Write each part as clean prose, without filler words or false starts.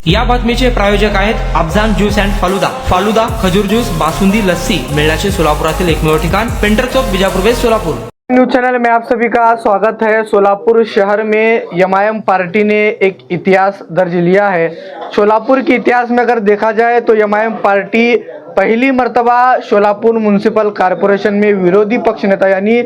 या बातमीचे प्रायोजक आहेत अफजान ज्यूस अँड फालुदा खजूर ज्यूस बासुंदी लस्सी मिळण्याचे सोलापुरातील एकमेव ठिकाण पेंटर चौक Bijapur west Solapur. News channel में आप सभी का स्वागत है। सोलापुर शहर में एमआईएम पार्टी ने एक इतिहास दर्ज लिया है। सोलापुर के इतिहास में अगर देखा जाए तो एमआईएम पार्टी पहली मर्तबा सोलापुर म्युनिसिपल कॉरपोरेशन में विरोधी पक्ष नेता यानी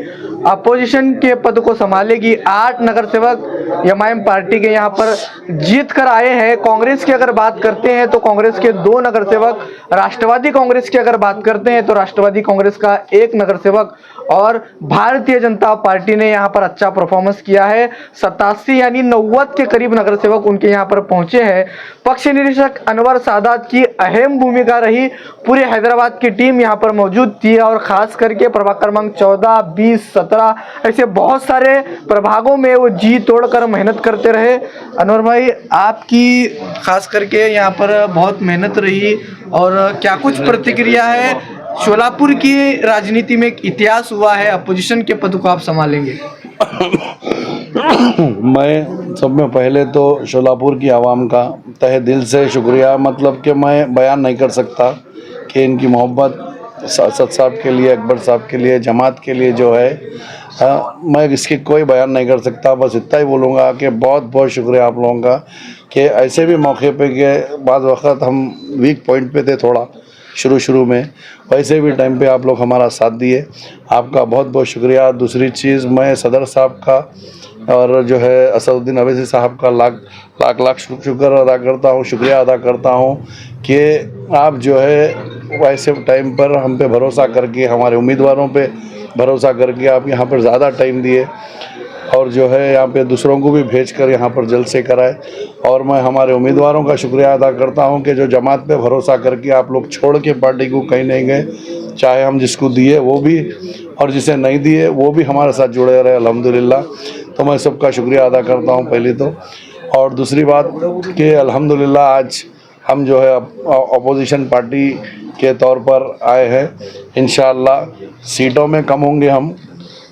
अपोजिशन के पद को संभालेगी। 8 नगर सेवक एमआईएम पार्टी के यहाँ पर जीत कर आए हैं। कांग्रेस की अगर बात करते हैं तो कांग्रेस के 2 नगर सेवक, राष्ट्रवादी कांग्रेस की अगर बात करते हैं तो राष्ट्रवादी कांग्रेस का 1 नगर सेवक और भारतीय जनता पार्टी ने यहाँ पर अच्छा परफॉर्मेंस किया है। 87 यानी 90 के करीब नगर सेवक उनके यहाँ पर पहुंचे हैं। पक्ष निरीक्षक अनवर सादात की अहम भूमिका रही। पूरे हैदराबाद की टीम यहाँ पर मौजूद थी और खास करके प्रभाग क्रमांक 14, 20, 17 ऐसे बहुत सारे प्रभागों में वो जी तोड़कर मेहनत करते रहे। अनवर भाई, आपकी खास करके यहाँ पर बहुत मेहनत रही और क्या कुछ प्रतिक्रिया है? सोलापुर की राजनीति में एक इतिहास हुआ है, अपोजिशन के पद को आप संभालेंगे। मैं सब में पहले तो सोलापुर की आवाम का तहे दिल से शुक्रिया, मतलब कि मैं बयान नहीं कर सकता कि इनकी मोहब्बत सासद साहब के लिए, अकबर साहब के लिए, जमात के लिए जो है मैं इसकी कोई बयान नहीं कर सकता। बस इतना ही बोलूँगा कि बहुत बहुत शुक्रिया आप लोगों का कि ऐसे भी मौके पे के बाद वक्त हम वीक पॉइंट पे थे थोड़ा शुरू में, वैसे भी टाइम पे आप लोग हमारा साथ दिए, आपका बहुत बहुत शुक्रिया। दूसरी चीज़, मैं सदर साहब का और जो है असदुद्दीन अवैसी साहब का लाख शुक्र अदा करता हूँ, शुक्रिया अदा करता हूँ कि आप जो है वैसे टाइम पर हम पे भरोसा करके, हमारे उम्मीदवारों पे भरोसा करके आप यहाँ पर ज़्यादा टाइम दिए और जो है यहाँ पे दूसरों को भी भेजकर यहाँ पर जल्द से कराए। और मैं हमारे उम्मीदवारों का शुक्रिया अदा करता हूँ कि जो जमात पे भरोसा करके आप लोग छोड़ के पार्टी को कहीं नहीं गए, चाहे हम जिसको दिए वो भी और जिसे नहीं दिए वो भी हमारे साथ जुड़े रहे, अल्हम्दुलिल्लाह। तो मैं सबका शुक्रिया अदा करता हूँ पहले तो। और दूसरी बात कि अल्हम्दुलिल्लाह आज हम जो है अपोजिशन पार्टी के तौर पर आए हैं। इंशाअल्लाह सीटों में कम होंगे हम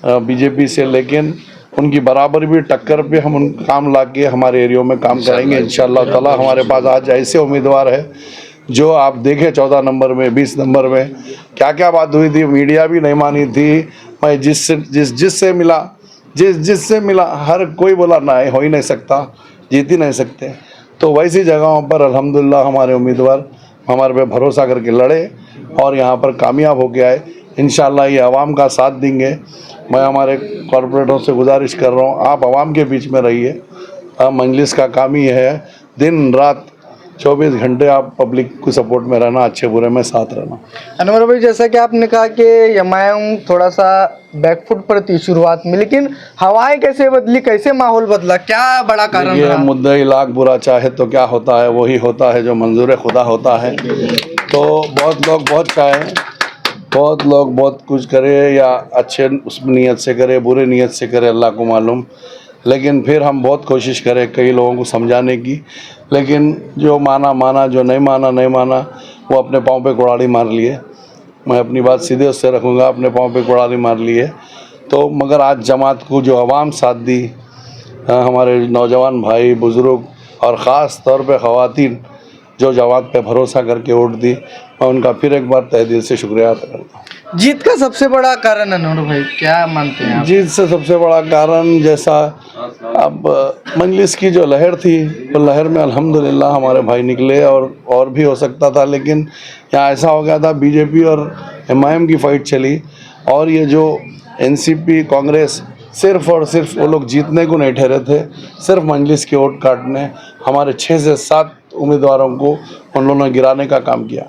बीजेपी से, लेकिन उनकी बराबर भी टक्कर पे हम उन काम ला के हमारे एरियो में काम करेंगे इंशाअल्लाह ताला। हमारे पास आज ऐसे उम्मीदवार है जो आप देखें 14 नंबर में, 20 नंबर में क्या क्या बात हुई थी, मीडिया भी नहीं मानी थी। मैं जिससे मिला हर कोई बोला ना हो ही नहीं सकता, जीत ही नहीं सकते। तो वैसी जगहों पर अल्हम्दुलिल्लाह हमारे उम्मीदवार हमारे पे भरोसा करके लड़े और यहाँ पर कामयाब हो के आए। इंशाअल्लाह ये आवाम का साथ देंगे। मैं हमारे कॉरपोरेटरों से गुजारिश कर रहा हूँ, आप आवाम के बीच में रहिए। मजलिस का काम ही है दिन रात 24 घंटे आप पब्लिक को सपोर्ट में रहना, अच्छे बुरे में साथ रहना। अनवर भाई, जैसा कि आपने कहा कि एमआईएम थोड़ा सा बैकफुट पर थी शुरुआत में, लेकिन हवाएं कैसे बदली, कैसे माहौल बदला, क्या बड़ा कारण ये रहा? मुद्दे लाख बुरा चाहे तो क्या होता है, वही होता है जो मंजूर खुदा होता है। तो बहुत लोग बहुत कुछ करे या अच्छे उस नीयत से करे, बुरे नीयत से करे, अल्लाह को मालूम। लेकिन फिर हम बहुत कोशिश करें कई लोगों को समझाने की, लेकिन जो माना, जो नहीं माना वो अपने पाँव पे कुड़ाड़ी मार लिए। मैं अपनी बात सीधे उससे रखूँगा, अपने पाँव पे कुड़ाड़ी मार लिए। तो मगर आज जमात को जो आवाम साथ दी, हमारे नौजवान भाई बुज़ुर्ग और ख़ास तौर पे ख़वातीन जो जमात पे भरोसा करके वोट दी, मैं उनका फिर एक बार तहे दिल से शुक्रिया अदा करता हूँ। जीत का सबसे बड़ा कारण अनवर भाई क्या मानते हैं आप? जीत से सबसे बड़ा कारण, जैसा अब मजलिस की जो लहर थी, तो लहर में अल्हम्दुलिल्लाह हमारे भाई निकले और भी हो सकता था, लेकिन यहाँ ऐसा हो गया था बीजेपी और एमआईएम की फाइट चली और ये जो एनसीपी कांग्रेस सिर्फ और सिर्फ वो लोग जीतने को नहीं ठहरे थे, सिर्फ मजलिस के वोट काटने हमारे 6 से 7 उम्मीदवारों को उन लोगों ने गिराने का काम किया।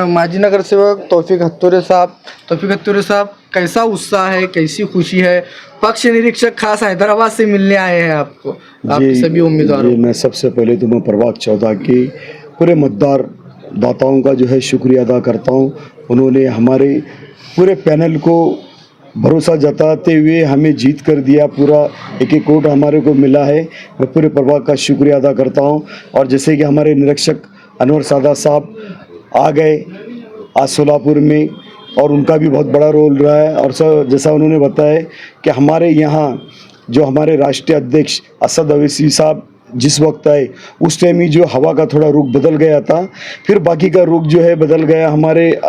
माजी नगर सेवक तौफीक हत्तुरे साहब, कैसा उत्साह है, कैसी खुशी है? पक्ष निरीक्षक खास हैदराबाद से मिलने आए हैं आपको, आप सभी उम्मीदवारों। मैं सबसे पहले तो मैं प्रभाग 14 के पूरे मतदार दाताओं का जो है शुक्रिया अदा करता हूँ। उन्होंने हमारे पूरे पैनल को भरोसा जताते हुए हमें जीत कर दिया, पूरा एक वोट हमारे को मिला है। मैं पूरे प्रभाग का शुक्रिया अदा करता हूँ। और जैसे कि हमारे निरीक्षक अनवर सादात साहब आ गए आज सोलापुर में और उनका भी बहुत बड़ा रोल रहा है। और जैसा उन्होंने बताया कि हमारे यहाँ जो हमारे राष्ट्रीय अध्यक्ष असद अवैसी साहब जिस वक्त आए उस टाइम ही जो हवा का थोड़ा रुख बदल गया था, फिर बाकी का रुख जो है बदल गया, हमारे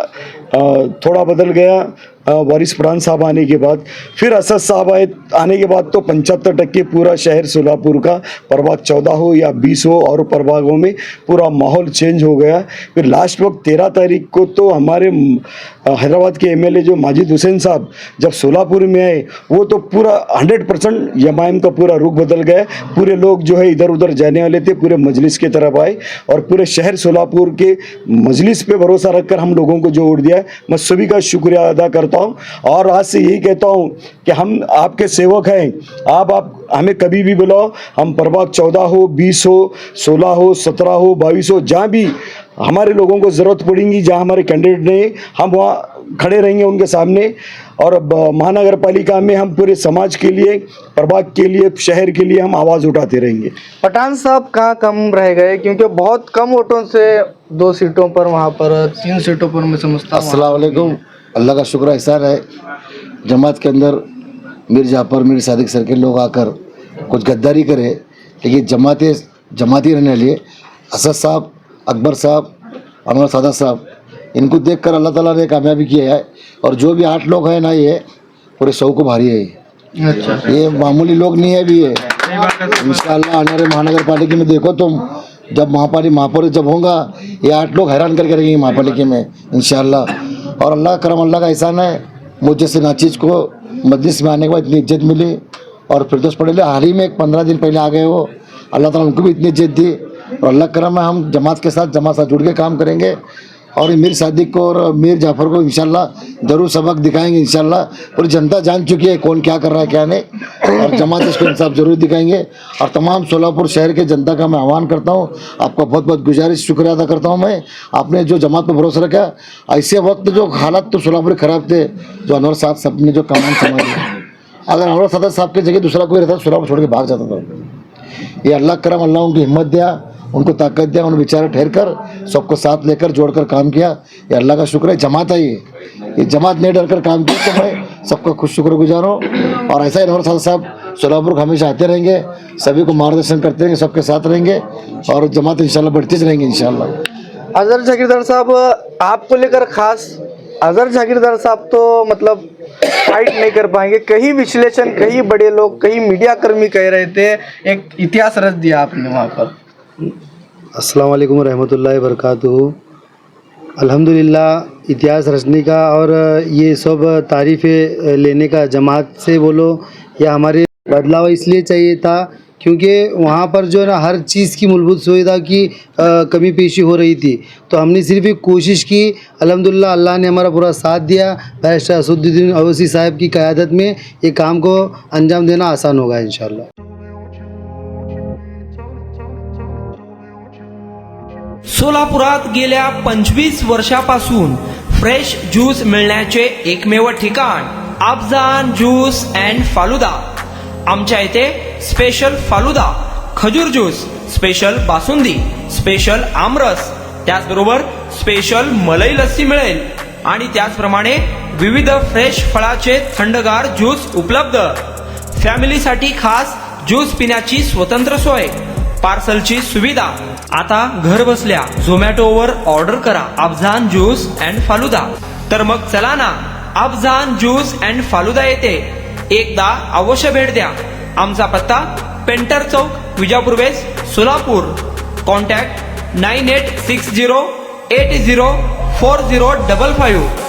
थोड़ा बदल गया वारिस पठान साहब आने के बाद। फिर असद साहब आने के बाद तो 75% पूरा शहर सोलापुर का प्रभाग 14 हो या 20 हो और प्रभागों में पूरा माहौल चेंज हो गया। फिर लास्ट वक्त 13 तारीख को तो हमारे हैदराबाद के एमएलए जो माजिद हुसैन साहब जब सोलापुर में आए, वो तो पूरा 100% यमायम का पूरा रुख बदल गया। पूरे लोग जो है इधर उधर जाने वाले थे, पूरे मजलिस की तरफ आए और पूरे शहर सोलापुर के मजलिस पे भरोसा रखकर हम लोगों को जो वोट दिया है, मैं सभी का शुक्रिया अदा करता हूं। और आज से यही कहता हूं कि हम आपके सेवक हैं। आप हमें कभी भी बुलाओ, हम प्रभाग 14 हो, 20 हो, 16 हो, 17 हो, 22 हो, जहाँ भी हमारे लोगों को ज़रूरत पड़ेगी, जहाँ हमारे कैंडिडेट नहीं, हम वहाँ खड़े रहेंगे उनके सामने। और अब महानगर पालिका में हम पूरे समाज के लिए, प्रभाग के लिए, शहर के लिए हम आवाज़ उठाते रहेंगे। पठान साहब कहाँ कम रह गए, क्योंकि बहुत कम वोटों से 2 सीटों पर, वहाँ पर 3 सीटों पर मैं समझता हूँ। अस्सलाम वालेकुम। अल्लाह का शुक्र एहसान है, जमात के अंदर मीर जाफर, मीर सादिक सर के लोग आकर कुछ गद्दारी करे, लेकिन जमाती रहने लिए असद साहब, अकबर साहब, अनवर सादा साहब, इनको देखकर अल्लाह ताला ने कामयाबी किया है। और जो भी 8 लोग हैं ना, ये पूरे 100 को भारी है। अच्छा, ये मामूली लोग नहीं है भी, ये इंशाअल्लाह आने वाले महानगर पालिका में देखो तुम, जब महापौर जब होगा, ये 8 लोग हैरान करके रहेंगे महापालिका में इंशाअल्लाह। और अल्लाह करम, अल्लाह का एहसान है, मुझ जैसे नाचीज को मजलिस में आने के बाद इतनी इज्जत मिली। और फिरदौस पटेल हाल ही में 15 दिन पहले आ गए, वो अल्लाह ताला उनको भी इतनी इज्जत दी। और अल्लाह करम है, हम जमात के साथ जुड़ के काम करेंगे और मीर सादिक को और मीर जाफर को इंशाल्लाह ज़रूर सबक दिखाएंगे। इंशाल्लाह पूरी जनता जान चुकी है कौन क्या कर रहा है क्या नहीं, और जमात इसको इंसाफ ज़रूर दिखाएंगे। और तमाम सोलापुर शहर के जनता का मैं आह्वान करता हूँ, आपका बहुत बहुत गुजारिश, शुक्रिया अदा करता हूँ मैं, आपने जो जमात पर भरोसा रखा। ऐसे वक्त जो हालात तो सोलापुर ख़राब थे, जो अनवर साहब ने जो काम संभाला, अगर अनवर सादा साहब की जगह दूसरा कोई रहता तो सोलापुर छोड़ के भाग जाता था। ये अल्लाह करम, अल्लाह उनकी हिम्मत दिया, उनको ताकत दिया, उन बेचारे ठहर कर सबको साथ लेकर जोड़कर काम किया। ये अल्लाह का शुक्र है। जमात है ये जमात नहीं डर कर काम किया, तो मैं सबका खुश शुक्रगुजार हूँ। और ऐसा ही अनवर साहब सोलापुर को हमेशा आते रहेंगे, सभी को मार्गदर्शन करते रहेंगे, सबके साथ रहेंगे और जमात इंशाल्लाह बढ़ती रहेंगे इंशाल्लाह। अजहर जागीरदार साहब, आपको लेकर खास, अजहर जागीरदार साहब तो मतलब फाइट नहीं कर पाएंगे, कई विश्लेषण, कई बड़े लोग, कई मीडिया कर्मी कह रहे थे, एक इतिहास रच दिया आपने वहाँ पर। अस्सलाम वालेकुम रहमतुल्लाहि बरकातुहू। अल्हम्दुलिल्लाह, इतिहास रचने का और ये सब तारीफ़ें लेने का जमात से बोलो या हमारे बदलाव इसलिए चाहिए था क्योंकि वहाँ पर जो है ना हर चीज़ की मूलभूत सुविधा की कमी पेशी हो रही थी। तो हमने सिर्फ एक कोशिश की, अल्हम्दुलिल्लाह अल्लाह ने हमारा पूरा साथ दिया। बैरिस्टर असदुद्दीन अवैसी साहब की क़यादत में ये काम को अंजाम देना आसान होगा इंशाअल्लाह। सोलापुरात गेल्या 25 वर्षापासून फ्रेश ज्यूस मिळण्याचे एकमेव ठिकाण अफजान ज्यूस अँड फालुदा। आमच्या इथे स्पेशल फालुदा, खजूर ज्यूस, स्पेशल बासुंदी, स्पेशल आमरस, त्याचबरोबर स्पेशल मलाई लस्सी मिळेल आणि त्याचप्रमाणे विविध फ्रेश फळाचे थंडगार ज्यूस उपलब्ध। फॅमिलीसाठी खास ज्यूस पिण्याची स्वतंत्र सोय, पार्सलची सुविधा। आता घर बसल्या झोमॅटोवर ऑर्डर करा अफजान ज्यूस अँड फालुदा। तर मग चला ना अफजान ज्यूस अँड फालुदा येथे एकदा अवश्य भेट द्या। आमचा पत्ता पेंटर चौक, विजापूर वेस्ट, सोलापूर। कॉन्टॅक्ट 9860804055।